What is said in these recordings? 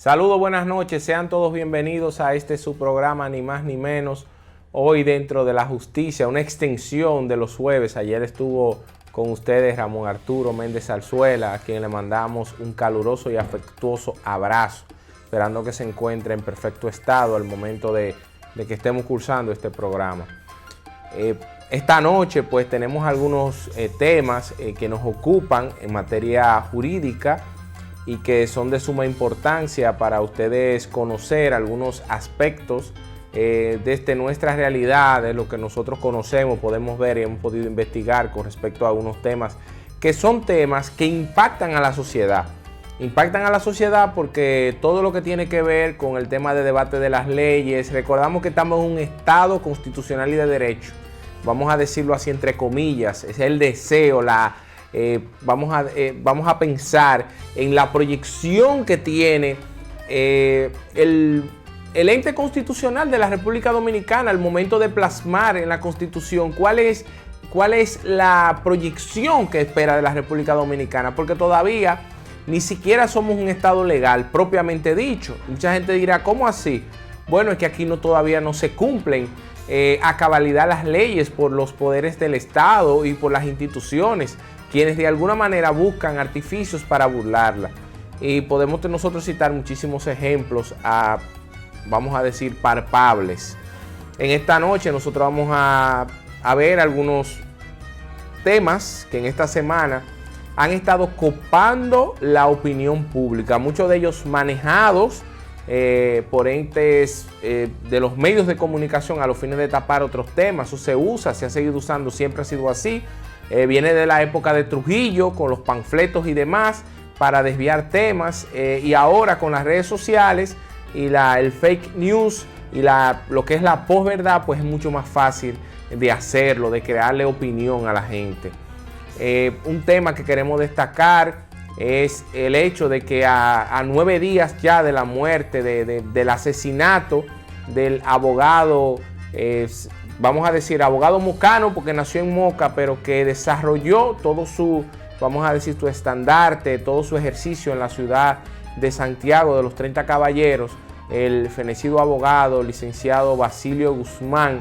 Saludos, buenas noches, sean todos bienvenidos a este su programa, ni más ni menos. Hoy dentro de la justicia, una extensión de los jueves. Ayer estuvo con ustedes Ramón Arturo Méndez Zarzuela, a quien le mandamos un caluroso y afectuoso abrazo, esperando que se encuentre en perfecto estado al momento de que estemos cursando este programa. Esta noche pues tenemos algunos temas que nos ocupan en materia jurídica y que son de suma importancia para ustedes conocer algunos aspectos desde nuestra realidad, de lo que nosotros conocemos, podemos ver y hemos podido investigar con respecto a algunos temas que son temas que impactan a la sociedad. Impactan a la sociedad porque todo lo que tiene que ver con el tema de debate de las leyes, recordamos que estamos en un Estado constitucional y de derecho, vamos a decirlo así entre comillas, es el deseo, vamos a pensar en la proyección que tiene el ente constitucional de la República Dominicana al momento de plasmar en la Constitución cuál es la proyección que espera de la República Dominicana, porque todavía ni siquiera somos un Estado legal propiamente dicho. Mucha gente dirá, ¿cómo así? Bueno, es que aquí todavía no se cumplen a cabalidad las leyes por los poderes del Estado y por las instituciones, quienes de alguna manera buscan artificios para burlarla. Y podemos nosotros citar muchísimos ejemplos, vamos a decir, palpables. En esta noche nosotros vamos a ver algunos temas que en esta semana han estado copando la opinión pública, muchos de ellos manejados por entes de los medios de comunicación a los fines de tapar otros temas. Eso se usa, se ha seguido usando, siempre ha sido así. Viene de la época de Trujillo con los panfletos y demás para desviar temas, y ahora con las redes sociales y el fake news y lo que es la posverdad, pues es mucho más fácil de hacerlo, de crearle opinión a la gente. Un tema que queremos destacar es el hecho de que a 9 días ya de la muerte, del asesinato del abogado, vamos a decir abogado mocano porque nació en Moca, pero que desarrolló todo su, vamos a decir, su estandarte, todo su ejercicio en la ciudad de Santiago de los 30 Caballeros, el fenecido abogado, licenciado Basilio Guzmán,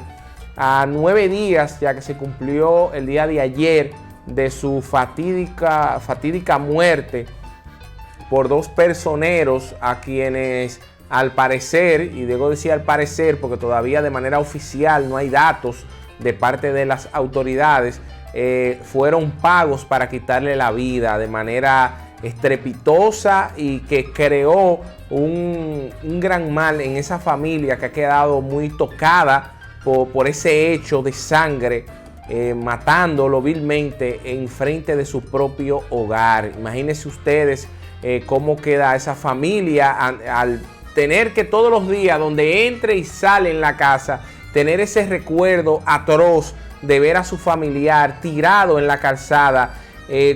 a 9 días ya que se cumplió el día de ayer de su fatídica muerte por 2 personeros a quienes al parecer, y debo decir al parecer porque todavía de manera oficial no hay datos de parte de las autoridades, fueron pagos para quitarle la vida de manera estrepitosa y que creó un gran mal en esa familia que ha quedado muy tocada por ese hecho de sangre, matándolo vilmente en frente de su propio hogar. Imagínense ustedes cómo queda esa familia al tener que todos los días, donde entre y sale en la casa, tener ese recuerdo atroz de ver a su familiar tirado en la calzada,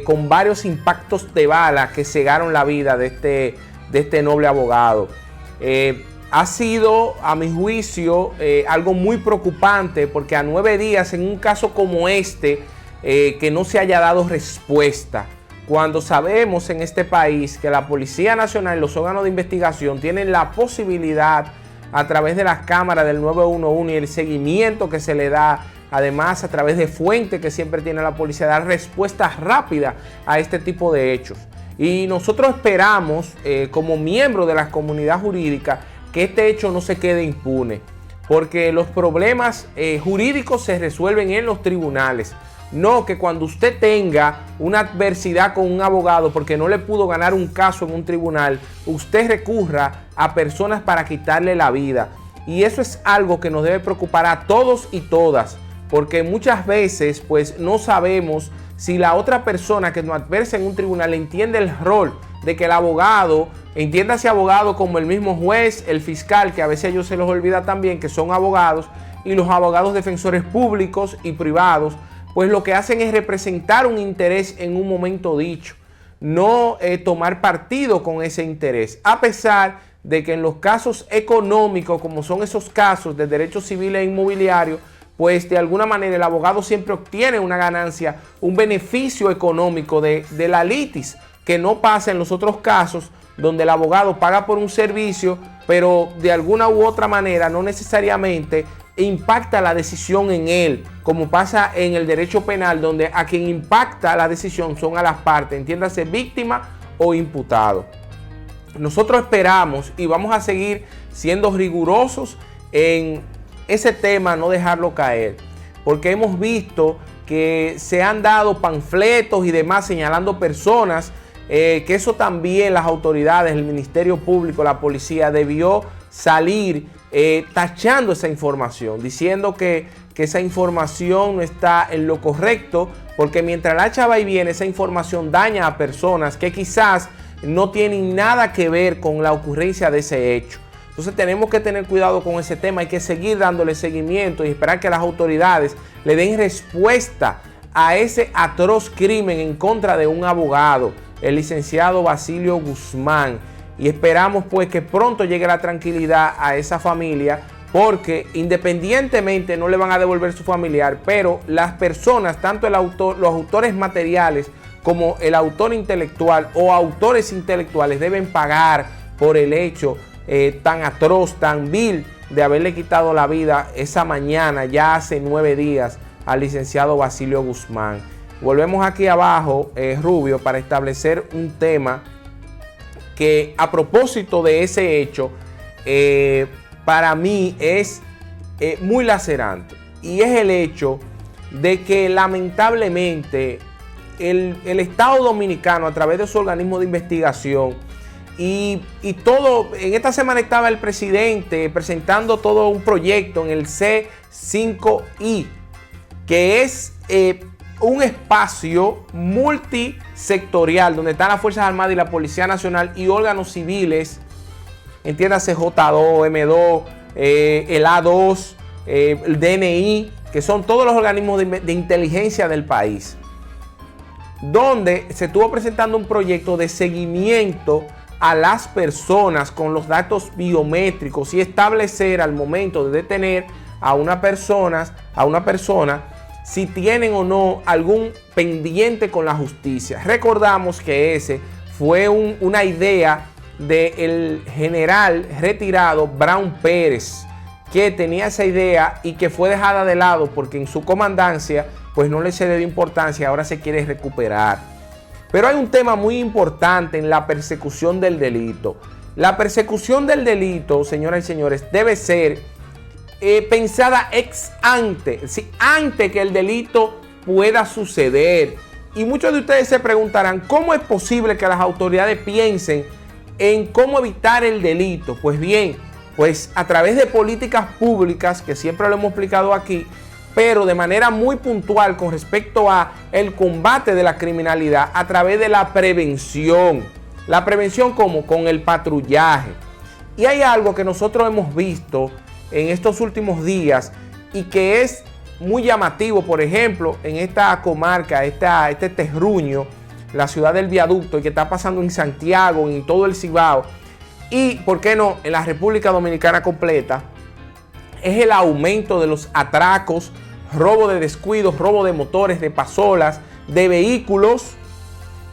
con varios impactos de bala que cegaron la vida de este noble abogado. Ha sido, a mi juicio, algo muy preocupante, porque a 9 días en un caso como este, que no se haya dado respuesta, cuando sabemos en este país que la Policía Nacional y los órganos de investigación tienen la posibilidad, a través de las cámaras del 911 y el seguimiento que se le da, además a través de fuentes que siempre tiene la policía, dar respuestas rápidas a este tipo de hechos. Y nosotros esperamos, como miembros de la comunidad jurídica, que este hecho no se quede impune, porque los problemas jurídicos se resuelven en los tribunales. No que cuando usted tenga una adversidad con un abogado porque no le pudo ganar un caso en un tribunal, usted recurra a personas para quitarle la vida. Y eso es algo que nos debe preocupar a todos y todas, porque muchas veces pues no sabemos si la otra persona que nos adversa en un tribunal entiende el rol de que el abogado, entiéndase abogado como el mismo juez, el fiscal, que a veces a ellos se les olvida también que son abogados, y los abogados defensores públicos y privados, pues lo que hacen es representar un interés en un momento dicho, no tomar partido con ese interés, a pesar de que en los casos económicos, como son esos casos de derecho civil e inmobiliario, pues de alguna manera el abogado siempre obtiene una ganancia, un beneficio económico de la litis, que no pasa en los otros casos donde el abogado paga por un servicio, pero de alguna u otra manera no necesariamente impacta la decisión en él, como pasa en el derecho penal, donde a quien impacta la decisión son a las partes, entiéndase víctima o imputado. Nosotros esperamos y vamos a seguir siendo rigurosos en ese tema, no dejarlo caer, porque hemos visto que se han dado panfletos y demás señalando personas, que eso también las autoridades, el Ministerio Público, la policía debió salir tachando esa información, diciendo que esa información no está en lo correcto, porque mientras la hacha va y viene, esa información daña a personas que quizás no tienen nada que ver con la ocurrencia de ese hecho. Entonces tenemos que tener cuidado con ese tema, hay que seguir dándole seguimiento y esperar que las autoridades le den respuesta a ese atroz crimen en contra de un abogado, el licenciado Basilio Guzmán. Y esperamos pues que pronto llegue la tranquilidad a esa familia, porque independientemente no le van a devolver su familiar, pero las personas, tanto el autor, los autores materiales como el autor intelectual o autores intelectuales deben pagar por el hecho tan atroz, tan vil de haberle quitado la vida esa mañana, ya hace 9 días, al licenciado Basilio Guzmán. Volvemos aquí abajo, Rubio, para establecer un tema que a propósito de ese hecho, para mí es muy lacerante, y es el hecho de que lamentablemente el Estado Dominicano, a través de su organismo de investigación y todo, en esta semana estaba el presidente presentando todo un proyecto en el C5I, que es un espacio multisectorial donde están las Fuerzas Armadas y la Policía Nacional y órganos civiles, entiéndase J2, M2, el A2, el DNI, que son todos los organismos de inteligencia del país, donde se estuvo presentando un proyecto de seguimiento a las personas con los datos biométricos y establecer al momento de detener a una persona si tienen o no algún pendiente con la justicia. Recordamos que ese fue una idea del general retirado Brown Pérez, que tenía esa idea y que fue dejada de lado porque en su comandancia pues no le se le dio importancia, ahora se quiere recuperar. Pero hay un tema muy importante en la persecución del delito. La persecución del delito, señoras y señores, debe ser pensada ex ante, es decir, antes que el delito pueda suceder. Y muchos de ustedes se preguntarán, ¿cómo es posible que las autoridades piensen en cómo evitar el delito? Pues bien, pues a través de políticas públicas, que siempre lo hemos explicado aquí, pero de manera muy puntual con respecto a el combate de la criminalidad, a través de la prevención. La prevención, ¿cómo? Con el patrullaje. Y hay algo que nosotros hemos visto en estos últimos días y que es muy llamativo, por ejemplo, en esta comarca, este terruño, la ciudad del Viaducto, y que está pasando en Santiago, en todo el Cibao, y, ¿por qué no?, en la República Dominicana completa, es el aumento de los atracos, robo de descuidos, robo de motores, de pasolas, de vehículos.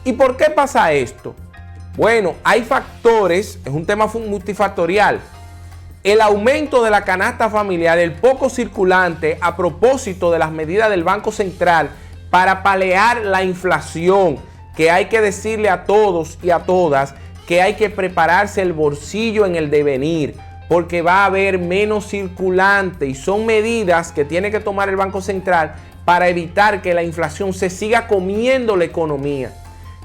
¿Y por qué pasa esto? Bueno, hay factores, es un tema multifactorial. El aumento de la canasta familiar, el poco circulante a propósito de las medidas del Banco Central para paliar la inflación, que hay que decirle a todos y a todas que hay que prepararse el bolsillo en el devenir, porque va a haber menos circulante y son medidas que tiene que tomar el Banco Central para evitar que la inflación se siga comiendo la economía.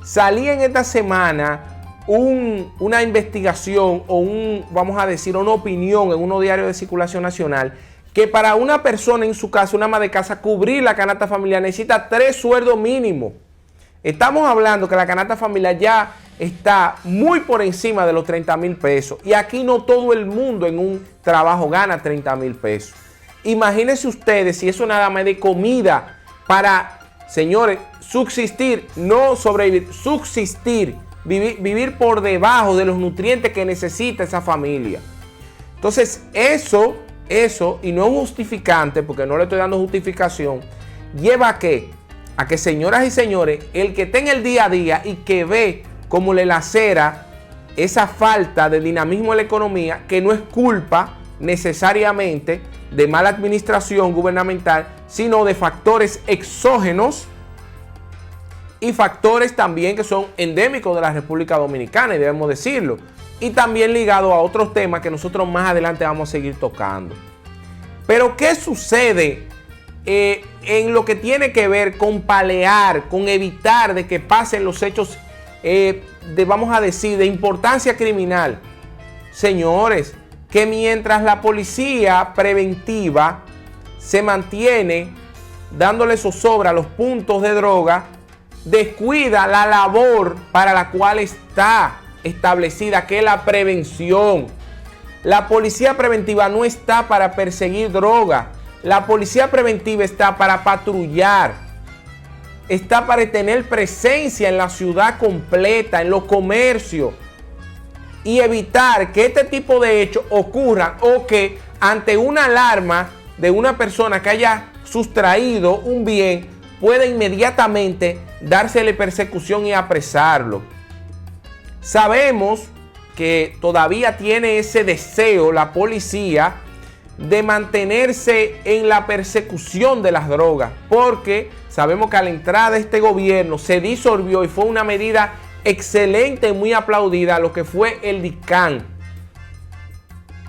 Salí en esta semana una investigación o vamos a decir, una opinión en unos diarios de circulación nacional, que para una persona en su casa, una ama de casa, cubrir la canasta familiar necesita 3 sueldos mínimos. Estamos hablando que la canasta familiar ya está muy por encima de los 30,000 pesos. Y aquí no todo el mundo en un trabajo gana 30,000 pesos. Imagínense ustedes si eso nada más de comida para, señores, subsistir, no sobrevivir, subsistir, vivir por debajo de los nutrientes que necesita esa familia. Entonces, eso, y no es un justificante, porque no le estoy dando justificación, lleva a qué? A que, señoras y señores, el que está en el día a día y que ve cómo le lacera esa falta de dinamismo en la economía, que no es culpa necesariamente de mala administración gubernamental, sino de factores exógenos y factores también que son endémicos de la República Dominicana, y debemos decirlo, y también ligado a otros temas que nosotros más adelante vamos a seguir tocando. Pero ¿qué sucede en lo que tiene que ver con paliar, con evitar de que pasen los hechos vamos a decir, de importancia criminal? Señores, que mientras la policía preventiva se mantiene dándole zozobra a los puntos de droga, descuida la labor para la cual está establecida, que es la prevención. La policía preventiva no está para perseguir droga. La policía preventiva está para patrullar. Está para tener presencia en la ciudad completa, en los comercios, y evitar que este tipo de hechos ocurran, o que ante una alarma de una persona que haya sustraído un bien, pueda inmediatamente dársele persecución y apresarlo. Sabemos que todavía tiene ese deseo la policía de mantenerse en la persecución de las drogas, porque sabemos que a la entrada de este gobierno se disolvió, y fue una medida excelente y muy aplaudida, lo que fue el DICAN.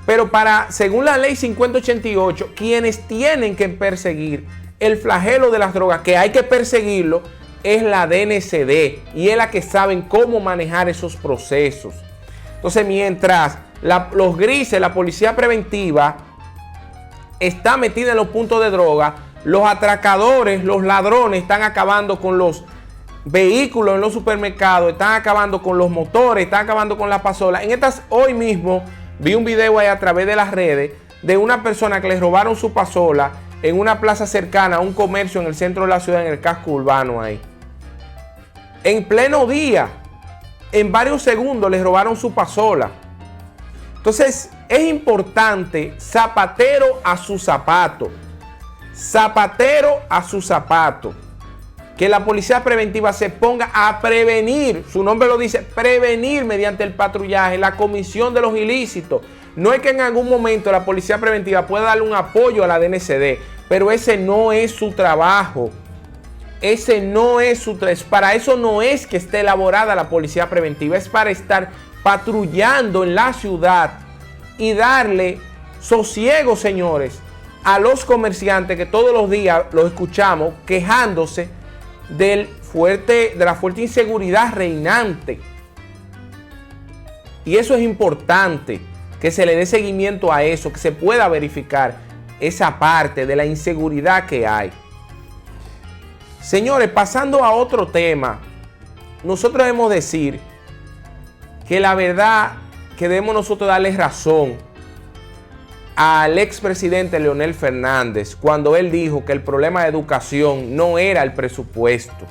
Pero según la ley 5088, quienes tienen que perseguir el flagelo de las drogas, que hay que perseguirlo, es la DNCD, y es la que saben cómo manejar esos procesos. Entonces, mientras los grises, la policía preventiva, está metida en los puntos de droga, los atracadores, los ladrones están acabando con los vehículos en los supermercados, están acabando con los motores, están acabando con las pasolas. Hoy mismo vi un video ahí a través de las redes de una persona que les robaron su pasola en una plaza cercana a un comercio en el centro de la ciudad, en el casco urbano ahí. En pleno día, en varios segundos les robaron su pasola. Entonces, es importante, zapatero a su zapato. Zapatero a su zapato. Que la policía preventiva se ponga a prevenir, su nombre lo dice, prevenir mediante el patrullaje, la comisión de los ilícitos. No es que en algún momento la policía preventiva pueda darle un apoyo a la DNCD, pero ese no es su trabajo. Ese no es su trabajo. Para eso no es que esté elaborada la policía preventiva, es para estar patrullando en la ciudad y darle sosiego, señores, a los comerciantes que todos los días los escuchamos quejándose de la fuerte inseguridad reinante. Y eso es importante, que se le dé seguimiento a eso, que se pueda verificar esa parte de la inseguridad que hay. Señores, pasando a otro tema, nosotros debemos decir que la verdad que debemos nosotros darle razón al expresidente Leonel Fernández cuando él dijo que el problema de educación no era el presupuesto.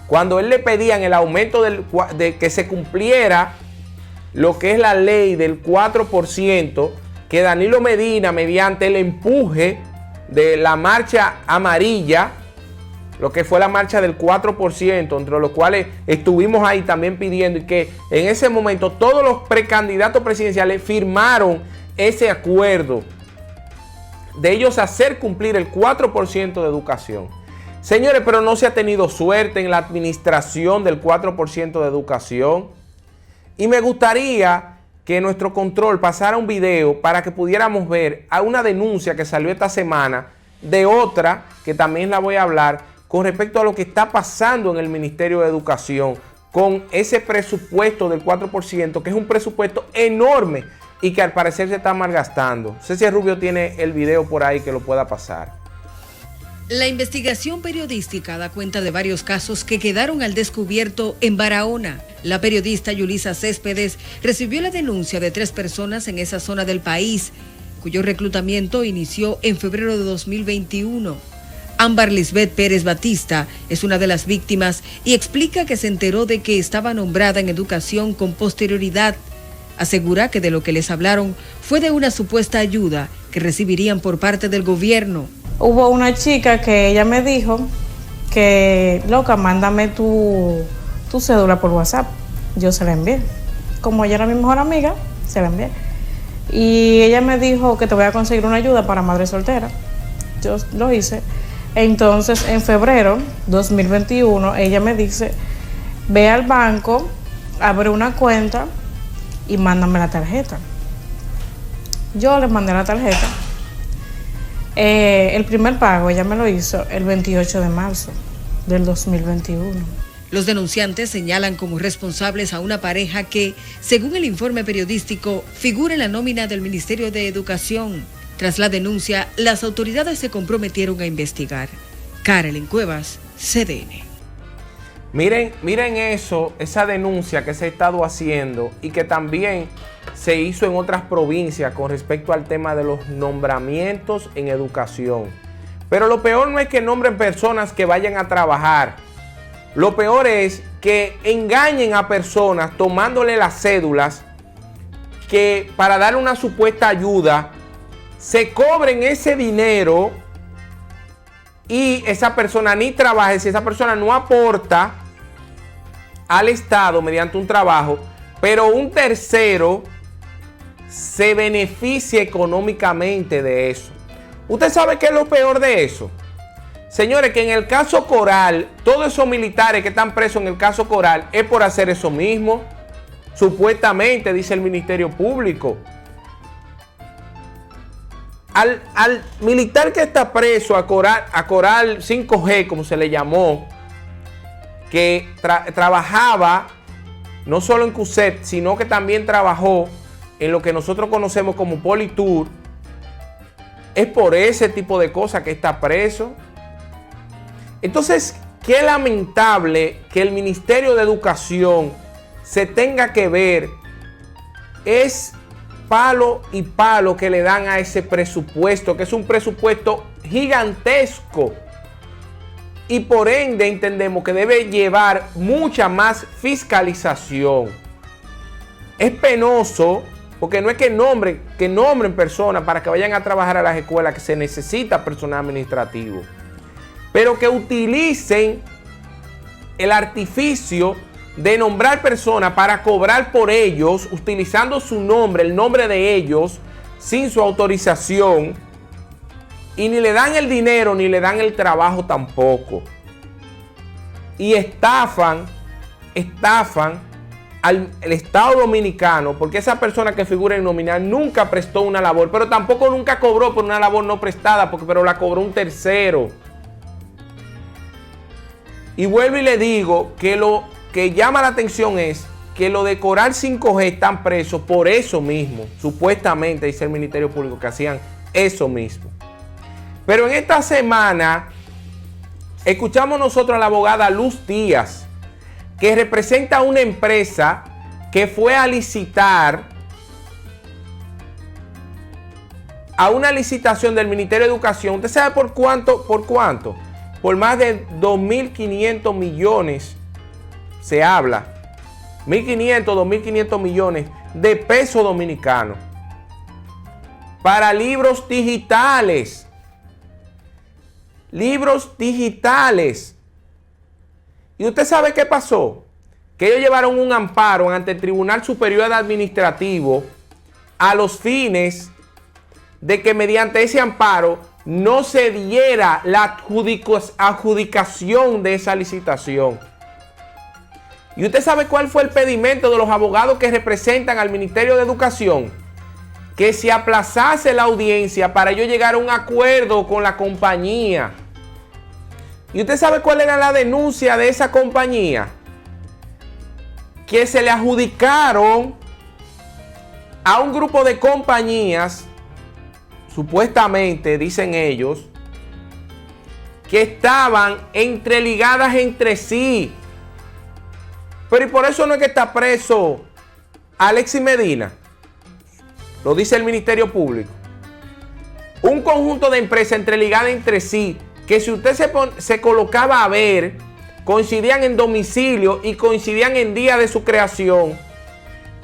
Cuando él le pedían el aumento de que se cumpliera lo que es la ley del 4%, que Danilo Medina, mediante el empuje de la marcha amarilla, lo que fue la marcha del 4%, entre los cuales estuvimos ahí también pidiendo, y que en ese momento todos los precandidatos presidenciales firmaron ese acuerdo de ellos hacer cumplir el 4% de educación. Señores, pero no se ha tenido suerte en la administración del 4% de educación. Y me gustaría que nuestro control pasara un video para que pudiéramos ver a una denuncia que salió esta semana de otra, que también la voy a hablar, con respecto a lo que está pasando en el Ministerio de Educación con ese presupuesto del 4%, que es un presupuesto enorme y que al parecer se está malgastando. No sé si Rubio tiene el video por ahí que lo pueda pasar. La investigación periodística da cuenta de varios casos que quedaron al descubierto en Barahona. La periodista Yulisa Céspedes recibió la denuncia de 3 personas en esa zona del país, cuyo reclutamiento inició en febrero de 2021. Ámbar Lisbeth Pérez Batista es una de las víctimas y explica que se enteró de que estaba nombrada en educación con posterioridad. Asegura que de lo que les hablaron fue de una supuesta ayuda que recibirían por parte del gobierno. Hubo una chica que ella me dijo que, loca, mándame tu cédula por WhatsApp. Yo se la envié como ella era mi mejor amiga, se la envié. Y ella me dijo que te voy a conseguir una ayuda para madre soltera. Yo lo hice. Entonces, en febrero 2021, ella me dice, ve al banco, abre una cuenta y mándame la tarjeta. Yo le mandé la tarjeta. El primer pago ella me lo hizo el 28 de marzo del 2021. Los denunciantes señalan como responsables a una pareja que, según el informe periodístico, figura en la nómina del Ministerio de Educación. Tras la denuncia, las autoridades se comprometieron a investigar. Carolyn Cuevas, CDN. Miren eso, esa denuncia que se ha estado haciendo y que también se hizo en otras provincias con respecto al tema de los nombramientos en educación. Pero lo peor no es que nombren personas que vayan a trabajar. Lo peor es que engañen a personas tomándole las cédulas que para darle una supuesta ayuda se cobren ese dinero y esa persona ni trabaje, si esa persona no aporta al Estado mediante un trabajo, pero un tercero se beneficia económicamente de eso. ¿Usted sabe qué es lo peor de eso? Señores, que en el caso Coral, todos esos militares que están presos en el caso Coral es por hacer eso mismo, supuestamente, dice el Ministerio Público. Al militar que está preso, a Coral 5G, como se le llamó, que trabajaba no solo en CUSET, sino que también trabajó en lo que nosotros conocemos como Politur, es por ese tipo de cosas que está preso. Entonces, qué lamentable que el Ministerio de Educación se tenga que ver, es palo y palo que le dan a ese presupuesto, que es un presupuesto gigantesco. Y por ende entendemos que debe llevar mucha más fiscalización. Es penoso porque no es que nombren personas para que vayan a trabajar a las escuelas, que se necesita personal administrativo, pero que utilicen el artificio de nombrar personas para cobrar por ellos, utilizando su nombre, el nombre de ellos, sin su autorización, y ni le dan el dinero ni le dan el trabajo tampoco. Y estafan al Estado Dominicano, porque esa persona que figura en nominal nunca prestó una labor, pero tampoco nunca cobró por una labor no prestada, pero la cobró un tercero. Y vuelvo y le digo que lo que llama la atención es que lo de Coral 5G están presos por eso mismo, supuestamente, dice el Ministerio Público, que hacían eso mismo. Pero en esta semana escuchamos nosotros a la abogada Luz Díaz, que representa a una empresa que fue a licitar a una licitación del Ministerio de Educación. ¿Usted sabe por cuánto? Por más de 2.500 millones se habla. 2.500 millones de pesos dominicanos para libros digitales. Libros digitales. ¿Y usted sabe qué pasó? Que ellos llevaron un amparo ante el Tribunal Superior Administrativo a los fines de que mediante ese amparo no se diera la adjudicación de esa licitación. ¿Y usted sabe cuál fue el pedimento de los abogados que representan al Ministerio de Educación? Que se aplazase la audiencia para ellos llegar a un acuerdo con la compañía. ¿Y usted sabe cuál era la denuncia de esa compañía? Que se le adjudicaron a un grupo de compañías, supuestamente, dicen ellos, que estaban entreligadas entre sí. Pero y por eso no es que está preso Alexis Medina. Lo dice el Ministerio Público. Un conjunto de empresas entreligadas entre sí, que si usted se colocaba a ver, coincidían en domicilio y coincidían en día de su creación.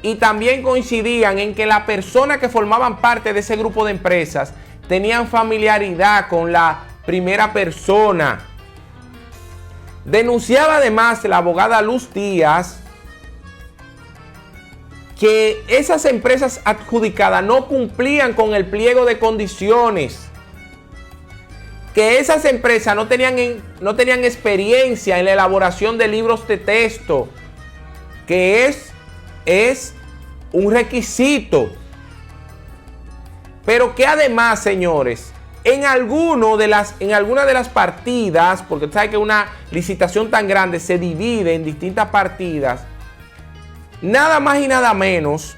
Y también coincidían en que las personas que formaban parte de ese grupo de empresas tenían familiaridad con la primera persona. Denunciaba además la abogada Luz Díaz que esas empresas adjudicadas no cumplían con el pliego de condiciones, que esas empresas no tenían experiencia en la elaboración de libros de texto, que es un requisito. Pero que además, señores, en alguna de las partidas, porque tú sabes que una licitación tan grande se divide en distintas partidas, nada más y nada menos,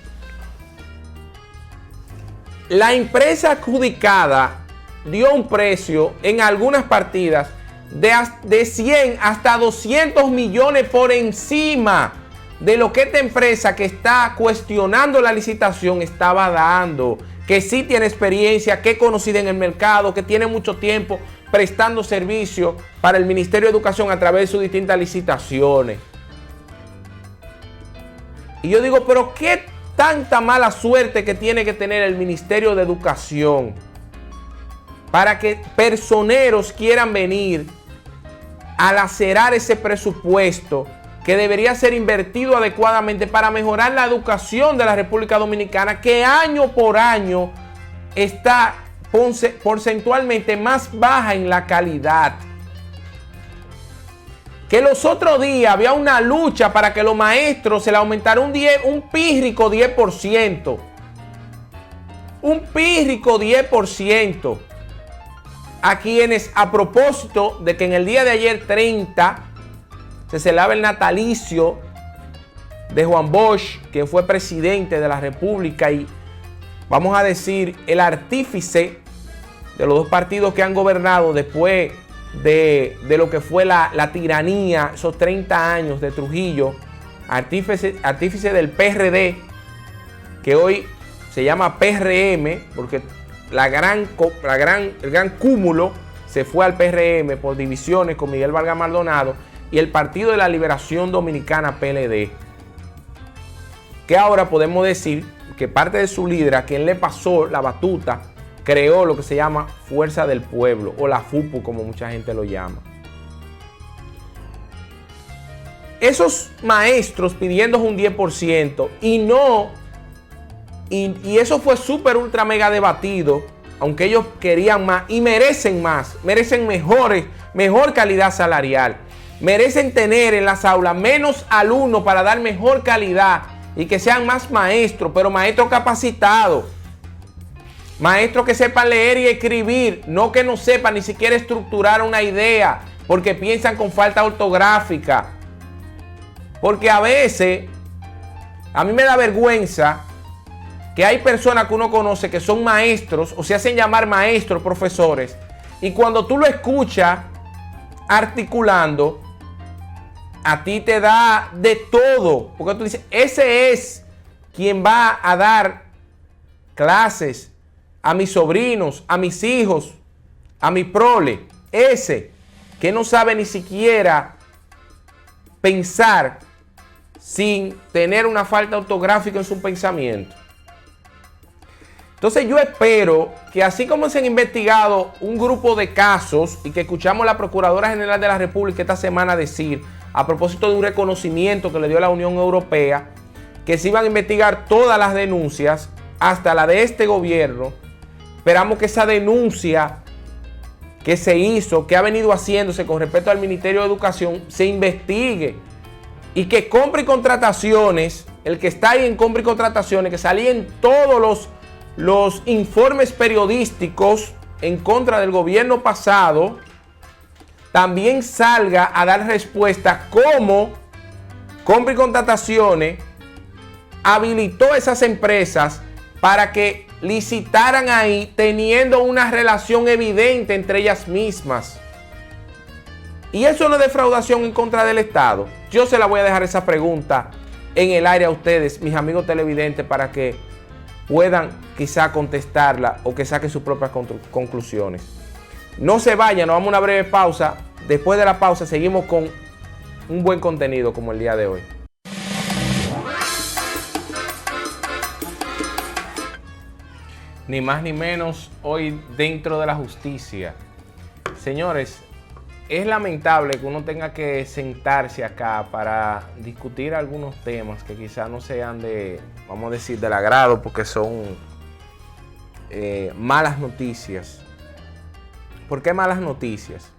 la empresa adjudicada dio un precio en algunas partidas de 100 hasta 200 millones por encima de lo que esta empresa que está cuestionando la licitación estaba dando, que sí tiene experiencia, que es conocida en el mercado, que tiene mucho tiempo prestando servicio para el Ministerio de Educación a través de sus distintas licitaciones. Y yo digo, pero qué tanta mala suerte que tiene que tener el Ministerio de Educación para que personeros quieran venir a lacerar ese presupuesto que debería ser invertido adecuadamente para mejorar la educación de la República Dominicana, que año por año está porcentualmente más baja en la calidad. Que los otros días había una lucha para que los maestros se le aumentara un pírrico 10%. Un pírrico 10%. A quienes, a propósito de que en el día de ayer 30 se celebraba el natalicio de Juan Bosch, quien fue presidente de la República y, vamos a decir, el artífice de los dos partidos que han gobernado después de lo que fue la tiranía, esos 30 años de Trujillo, artífice del PRD, que hoy se llama PRM, porque el gran cúmulo se fue al PRM por divisiones con Miguel Vargas Maldonado, y el Partido de la Liberación Dominicana, PLD, que ahora podemos decir que parte de su líder, a quien le pasó la batuta, creó lo que se llama Fuerza del Pueblo, o la FUPU, como mucha gente lo llama. Esos maestros pidiendo un 10% y eso fue súper ultra mega debatido, aunque ellos querían más y merecen más, merecen mejor calidad salarial, merecen tener en las aulas menos alumnos para dar mejor calidad y que sean más maestros, pero maestros capacitados. Maestros que sepan leer y escribir, no que no sepan ni siquiera estructurar una idea, porque piensan con falta ortográfica. Porque a veces, a mí me da vergüenza que hay personas que uno conoce que son maestros, o se hacen llamar maestros, profesores, y cuando tú lo escuchas articulando, a ti te da de todo, porque tú dices, ese es quien va a dar clases a mis sobrinos, a mis hijos, a mi prole, ese que no sabe ni siquiera pensar sin tener una falta ortográfica en su pensamiento. Entonces yo espero que así como se han investigado un grupo de casos y que escuchamos a la Procuradora General de la República esta semana decir, a propósito de un reconocimiento que le dio la Unión Europea, que se iban a investigar todas las denuncias, hasta la de este gobierno. Esperamos que esa denuncia que se hizo, que ha venido haciéndose con respecto al Ministerio de Educación, se investigue y que compra y contrataciones, el que está ahí en compra y contrataciones, que salían todos los informes periodísticos en contra del gobierno pasado, también salga a dar respuesta cómo compra y contrataciones habilitó a esas empresas para que licitaran ahí teniendo una relación evidente entre ellas mismas. Y eso no es defraudación en contra del Estado. Yo se la voy a dejar esa pregunta en el aire a ustedes, mis amigos televidentes, para que puedan quizá contestarla o que saquen sus propias conclusiones. No se vayan, nos vamos a una breve pausa. Después de la pausa seguimos con un buen contenido como el día de hoy. Ni más ni menos, hoy dentro de la justicia. Señores, es lamentable que uno tenga que sentarse acá para discutir algunos temas que quizás no sean de, vamos a decir, del agrado, porque son malas noticias. ¿Por qué malas noticias?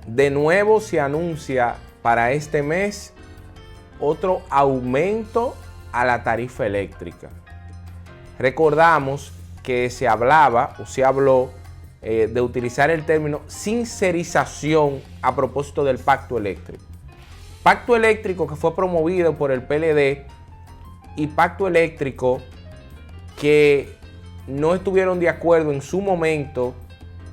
De nuevo se anuncia para este mes otro aumento a la tarifa eléctrica. Recordamos que se hablaba o se habló de utilizar el término sincerización a propósito del pacto eléctrico. Pacto eléctrico que fue promovido por el PLD y pacto eléctrico que no estuvieron de acuerdo en su momento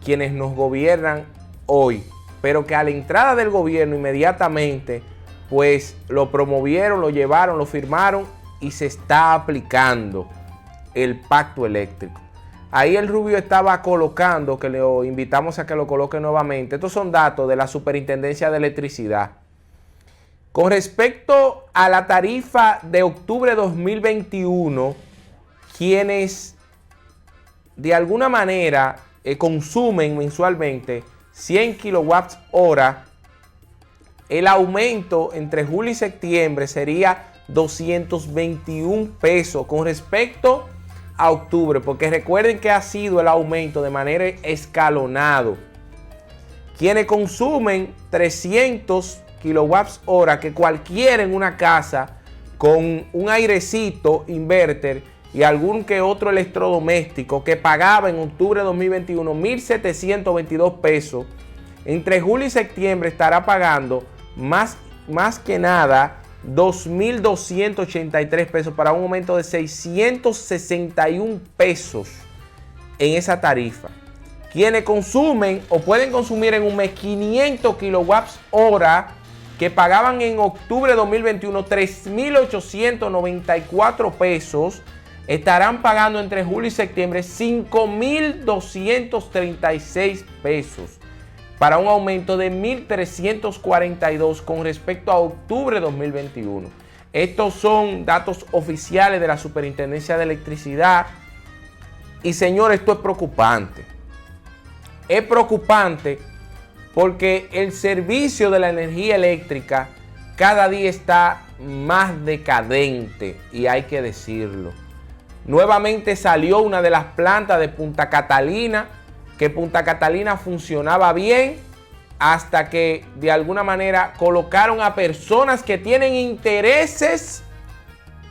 quienes nos gobiernan hoy, pero que a la entrada del gobierno inmediatamente pues lo promovieron, lo llevaron, lo firmaron y se está aplicando el pacto eléctrico. Ahí el Rubio estaba colocando, que le invitamos a que lo coloque nuevamente. Estos son datos de la Superintendencia de Electricidad. Con respecto a la tarifa de octubre de 2021, quienes de alguna manera consumen mensualmente 100 kilowatts hora, el aumento entre julio y septiembre sería 221 pesos con respecto a octubre, porque recuerden que ha sido el aumento de manera escalonado. Quienes consumen 300 kilowatts hora, que cualquiera en una casa con un airecito, inverter y algún que otro electrodoméstico que pagaba en octubre de 2021 1.722 pesos, entre julio y septiembre estará pagando más que nada 2.283 pesos, para un aumento de 661 pesos en esa tarifa. Quienes consumen o pueden consumir en un mes 500 kilowatts hora, que pagaban en octubre de 2021 3.894 pesos, estarán pagando entre julio y septiembre 5.236 pesos, para un aumento de 1.342 con respecto a octubre de 2021. Estos son datos oficiales de la Superintendencia de Electricidad. Y señores, esto es preocupante. Es preocupante porque el servicio de la energía eléctrica cada día está más decadente, y hay que decirlo. Nuevamente salió una de las plantas de Punta Catalina, que Punta Catalina funcionaba bien hasta que de alguna manera colocaron a personas que tienen intereses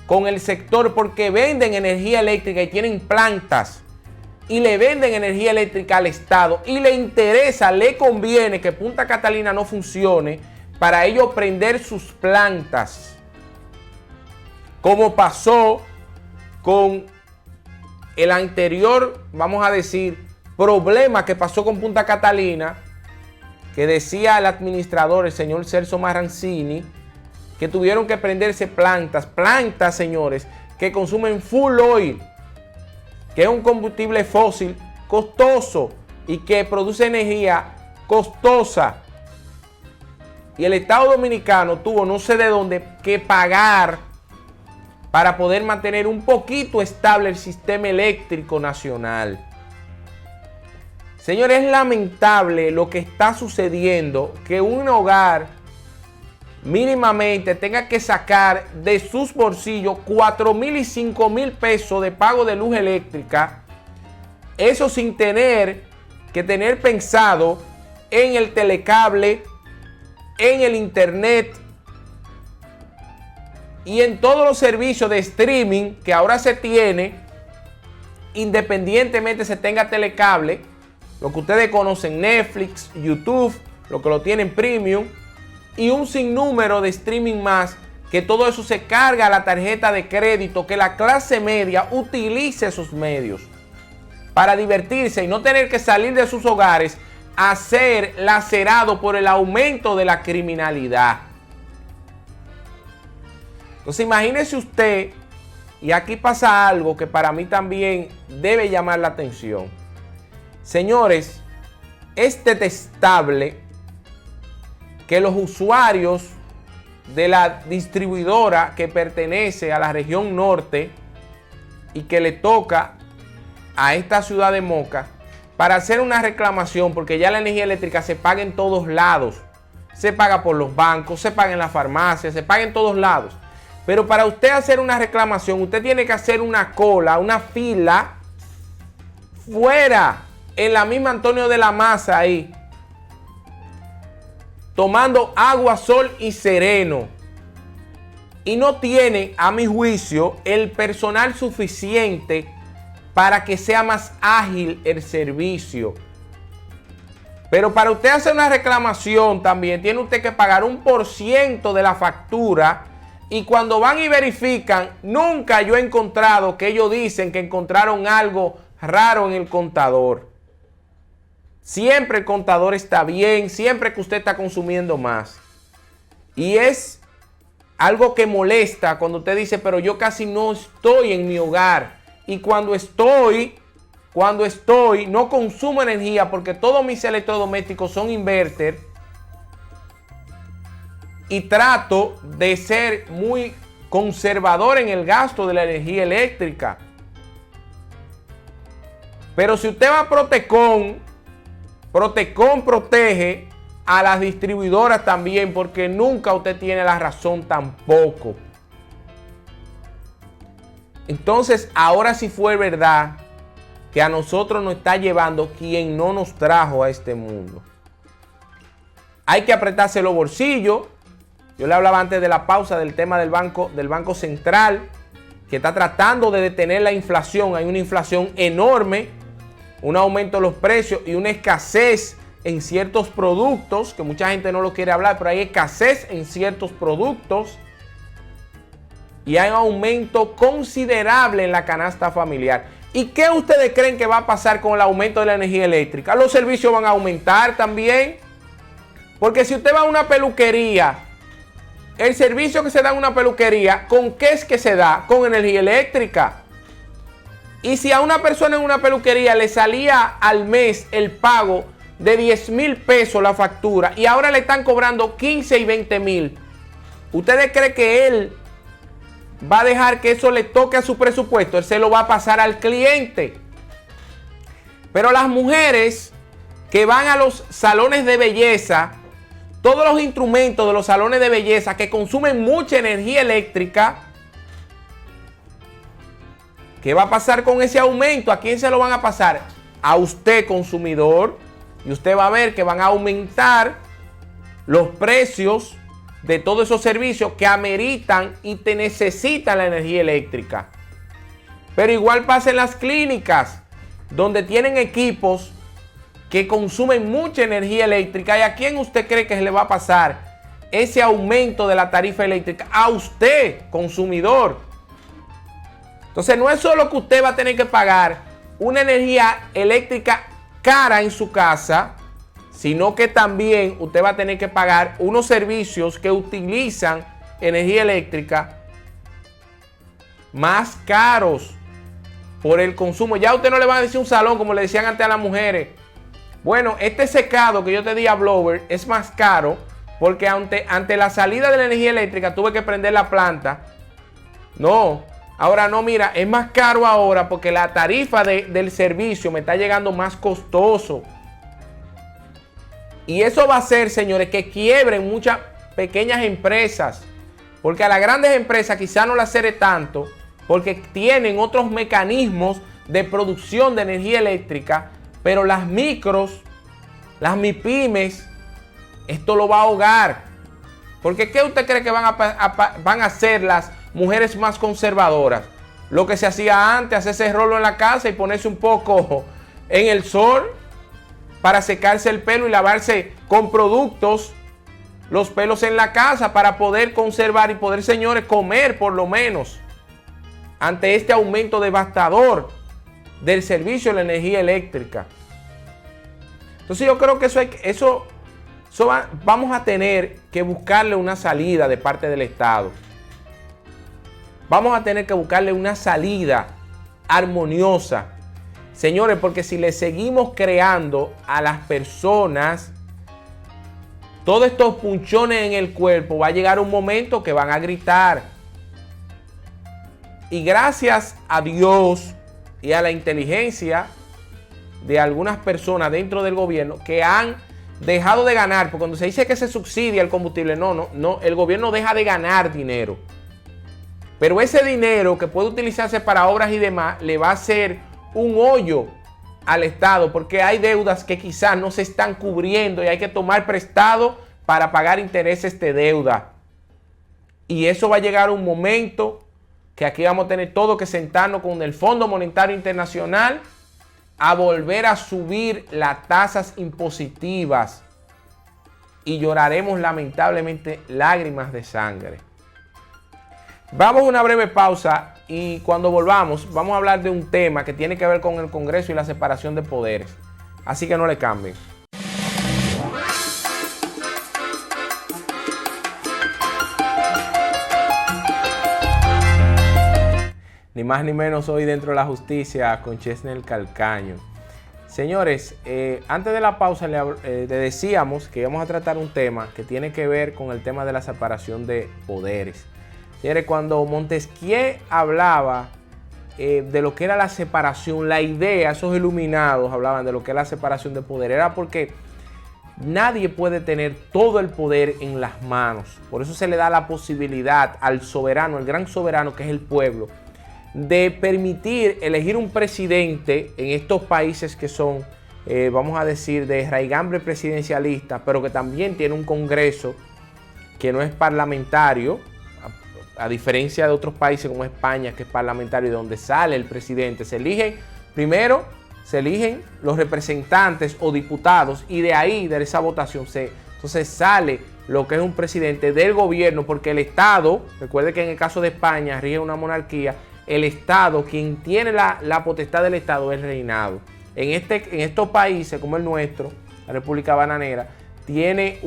con el sector, porque venden energía eléctrica y tienen plantas y le venden energía eléctrica al Estado, y le interesa, le conviene que Punta Catalina no funcione para ellos prender sus plantas, como pasó con el anterior, vamos a decir, problema que pasó con Punta Catalina, que decía el administrador, el señor Celso Marrancini, que tuvieron que prenderse plantas, señores, que consumen full oil, que es un combustible fósil costoso y que produce energía costosa. Y el Estado Dominicano tuvo, no sé de dónde, que pagar para poder mantener un poquito estable el sistema eléctrico nacional. Señores, es lamentable lo que está sucediendo, que un hogar mínimamente tenga que sacar de sus bolsillos 4.000 y 5.000 pesos de pago de luz eléctrica. Eso sin tener que tener pensado en el telecable, en el internet y en todos los servicios de streaming que ahora se tiene, independientemente se tenga telecable, lo que ustedes conocen, Netflix, YouTube, lo que lo tienen premium, y un sinnúmero de streaming más, que todo eso se carga a la tarjeta de crédito, que la clase media utilice esos medios para divertirse y no tener que salir de sus hogares a ser lacerado por el aumento de la criminalidad. Entonces imagínese usted, y aquí pasa algo que para mí también debe llamar la atención. Señores, es detestable que los usuarios de la distribuidora que pertenece a la región norte y que le toca a esta ciudad de Moca, para hacer una reclamación, porque ya la energía eléctrica se paga en todos lados. Se paga por los bancos, se paga en las farmacias, se paga en todos lados. Pero para usted hacer una reclamación, usted tiene que hacer una cola, una fila fuera, en la misma Antonio de la Maza ahí, tomando agua, sol y sereno. Y no tiene, a mi juicio, el personal suficiente para que sea más ágil el servicio. Pero para usted hacer una reclamación también tiene usted que pagar 1% de la factura, y cuando van y verifican, nunca yo he encontrado que ellos dicen que encontraron algo raro en el contador. Siempre el contador está bien, siempre que usted está consumiendo más. Y es algo que molesta cuando usted dice, pero yo casi no estoy en mi hogar. Y cuando estoy, no consumo energía porque todos mis electrodomésticos son inverter. Y trato de ser muy conservador en el gasto de la energía eléctrica. Pero si usted va a Protecon protege a las distribuidoras también, porque nunca usted tiene la razón tampoco. Entonces, ahora sí fue verdad que a nosotros nos está llevando quien no nos trajo a este mundo. Hay que apretarse los bolsillos. Yo le hablaba antes de la pausa del tema del Banco Central, que está tratando de detener la inflación. Hay una inflación enorme, un aumento de los precios y una escasez en ciertos productos, que mucha gente no lo quiere hablar, pero hay escasez en ciertos productos. Y hay un aumento considerable en la canasta familiar. ¿Y qué ustedes creen que va a pasar con el aumento de la energía eléctrica? Los servicios van a aumentar también. Porque si usted va a una peluquería, el servicio que se da en una peluquería, ¿con qué es que se da? Con energía eléctrica. Y si a una persona en una peluquería le salía al mes el pago de 10,000 pesos la factura y ahora le están cobrando 15 y 20,000, ¿ustedes creen que él va a dejar que eso le toque a su presupuesto? Él se lo va a pasar al cliente. Pero las mujeres que van a los salones de belleza, todos los instrumentos de los salones de belleza que consumen mucha energía eléctrica, ¿qué va a pasar con ese aumento? ¿A quién se lo van a pasar? A usted, consumidor. Y usted va a ver que van a aumentar los precios de todos esos servicios que ameritan y te necesitan la energía eléctrica. Pero igual pasa en las clínicas, donde tienen equipos que consumen mucha energía eléctrica. ¿Y a quién usted cree que se le va a pasar ese aumento de la tarifa eléctrica? A usted, consumidor. Entonces no es solo que usted va a tener que pagar una energía eléctrica cara en su casa, sino que también usted va a tener que pagar unos servicios que utilizan energía eléctrica más caros por el consumo. Ya usted no le van a decir un salón como le decían antes a las mujeres. Bueno, este secado que yo te di a blower es más caro porque ante la salida de la energía eléctrica tuve que prender la planta. No, ahora no, mira, es más caro ahora porque la tarifa del servicio me está llegando más costoso. Y eso va a hacer, señores, que quiebren muchas pequeñas empresas. Porque a las grandes empresas quizá no las cierre tanto porque tienen otros mecanismos de producción de energía eléctrica. Pero las micros, las MIPYMES, esto lo va a ahogar. Porque ¿qué usted cree que van a hacer las mujeres más conservadoras? Lo que se hacía antes, hacerse rolo en la casa y ponerse un poco en el sol para secarse el pelo y lavarse con productos los pelos en la casa para poder conservar y poder, señores, comer por lo menos ante este aumento devastador del servicio de la energía eléctrica. Entonces yo creo que vamos a tener que buscarle una salida de parte del Estado. Vamos a tener que buscarle una salida armoniosa. Señores, porque si le seguimos creando a las personas todos estos punchones en el cuerpo, va a llegar un momento que van a gritar. Y gracias a Dios y a la inteligencia, de algunas personas dentro del gobierno que han dejado de ganar, porque cuando se dice que se subsidia el combustible, no, el gobierno deja de ganar dinero. Pero ese dinero que puede utilizarse para obras y demás, le va a hacer un hoyo al Estado, porque hay deudas que quizás no se están cubriendo y hay que tomar prestado para pagar intereses de deuda. Y eso va a llegar a un momento que aquí vamos a tener todo que sentarnos con el Fondo Monetario Internacional a volver a subir las tasas impositivas y lloraremos lamentablemente lágrimas de sangre. Vamos a una breve pausa y cuando volvamos vamos a hablar de un tema que tiene que ver con el Congreso y la separación de poderes. Así que no le cambien. Ni más ni menos hoy dentro de la justicia con Chesnel Calcaño. Señores, antes de la pausa le decíamos que íbamos a tratar un tema que tiene que ver con el tema de la separación de poderes. Señores, cuando Montesquieu hablaba de lo que era la separación, la idea, esos iluminados hablaban de lo que era la separación de poder, era porque nadie puede tener todo el poder en las manos. Por eso se le da la posibilidad al soberano, el gran soberano que es el pueblo, de permitir elegir un presidente en estos países que son, vamos a decir, de raigambre presidencialista, pero que también tiene un Congreso que no es parlamentario, a diferencia de otros países como España, que es parlamentario y de donde sale el presidente. Primero se eligen los representantes o diputados y de ahí, de esa votación, entonces sale lo que es un presidente del gobierno, porque el Estado, recuerde que en el caso de España rige una monarquía, el Estado, quien tiene la potestad del Estado es el reinado. En estos países como el nuestro, la República Bananera, tiene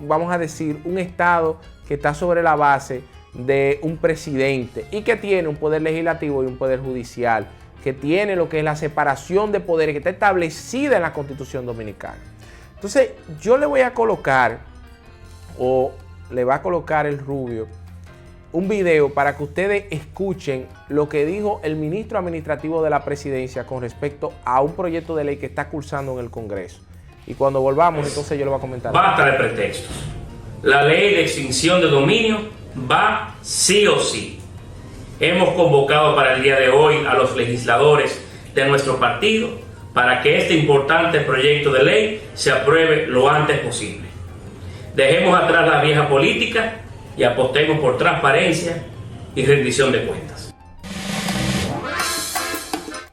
vamos a decir, un Estado que está sobre la base de un presidente y que tiene un poder legislativo y un poder judicial, que tiene lo que es la separación de poderes que está establecida en la Constitución Dominicana. Entonces, yo le voy a colocar, o le va a colocar el Rubio, un video para que ustedes escuchen lo que dijo el ministro administrativo de la presidencia con respecto a un proyecto de ley que está cursando en el Congreso. Y cuando volvamos, entonces yo le voy a comentar. Basta de pretextos. La ley de extinción de dominio va sí o sí. Hemos convocado para el día de hoy a los legisladores de nuestro partido para que este importante proyecto de ley se apruebe lo antes posible. Dejemos atrás la vieja política y apostemos por transparencia y rendición de cuentas.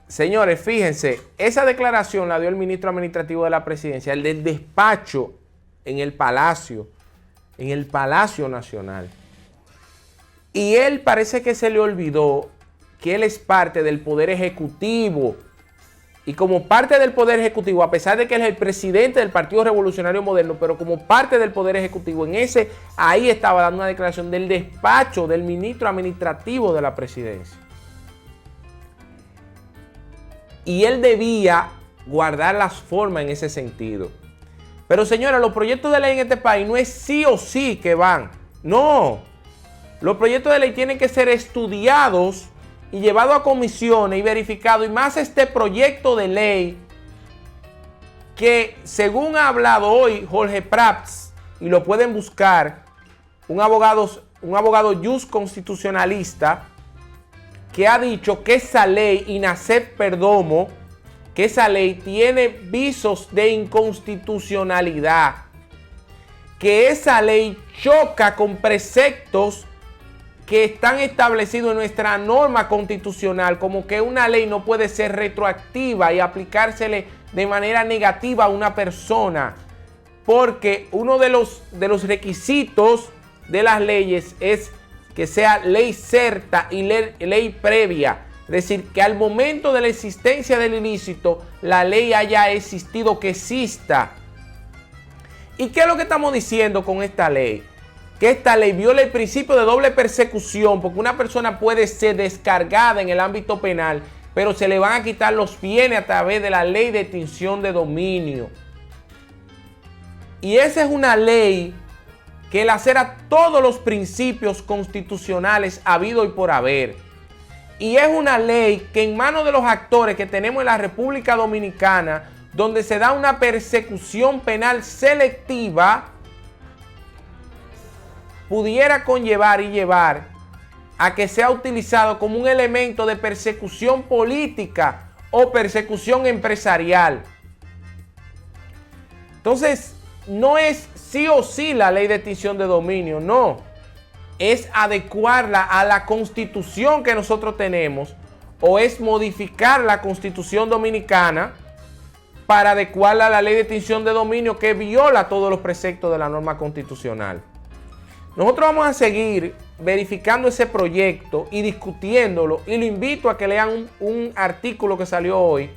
Señores, fíjense, esa declaración la dio el ministro administrativo de la presidencia, el del despacho en el Palacio Nacional. Y él parece que se le olvidó que él es parte del Poder Ejecutivo. Y como parte del Poder Ejecutivo, a pesar de que él es el presidente del Partido Revolucionario Moderno, pero como parte del Poder Ejecutivo, ahí estaba dando una declaración del despacho del ministro administrativo de la presidencia. Y él debía guardar las formas en ese sentido. Pero señora, los proyectos de ley en este país no es sí o sí que van. No. Los proyectos de ley tienen que ser estudiados y llevados a comisiones y verificados. Y más este proyecto de ley que, según ha hablado hoy Jorge Prats, y lo pueden buscar, un abogado constitucionalista, que ha dicho que esa ley, Inacep Perdomo, que esa ley tiene visos de inconstitucionalidad, que esa ley choca con preceptos que están establecidos en nuestra norma constitucional, como que una ley no puede ser retroactiva y aplicársele de manera negativa a una persona, porque uno de los requisitos de las leyes es que sea ley certa y ley previa. Es decir, que al momento de la existencia del ilícito, la ley haya existido, que exista. ¿Y qué es lo que estamos diciendo con esta ley? Que esta ley viola el principio de doble persecución, porque una persona puede ser descargada en el ámbito penal, pero se le van a quitar los bienes a través de la ley de extinción de dominio. Y esa es una ley que lacera todos los principios constitucionales habido y por haber. Y es una ley que en manos de los actores que tenemos en la República Dominicana, donde se da una persecución penal selectiva, pudiera conllevar y llevar a que sea utilizado como un elemento de persecución política o persecución empresarial. Entonces, no es sí o sí la ley de extinción de dominio, no. Es adecuarla a la Constitución que nosotros tenemos o es modificar la Constitución dominicana para adecuarla a la ley de extinción de dominio que viola todos los preceptos de la norma constitucional. Nosotros vamos a seguir verificando ese proyecto y discutiéndolo, y lo invito a que lean un artículo que salió hoy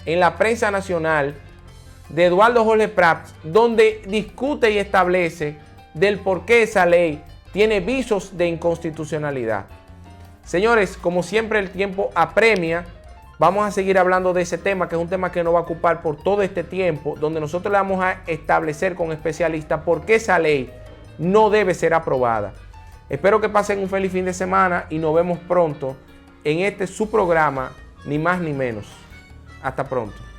en la prensa nacional de Eduardo Jorge Prats, donde discute y establece del por qué esa ley tiene visos de inconstitucionalidad. Señores, como siempre el tiempo apremia, vamos a seguir hablando de ese tema, que es un tema que nos va a ocupar por todo este tiempo, donde nosotros le vamos a establecer con especialistas por qué esa ley no debe ser aprobada. Espero que pasen un feliz fin de semana y nos vemos pronto en este su programa, Ni Más Ni Menos. Hasta pronto.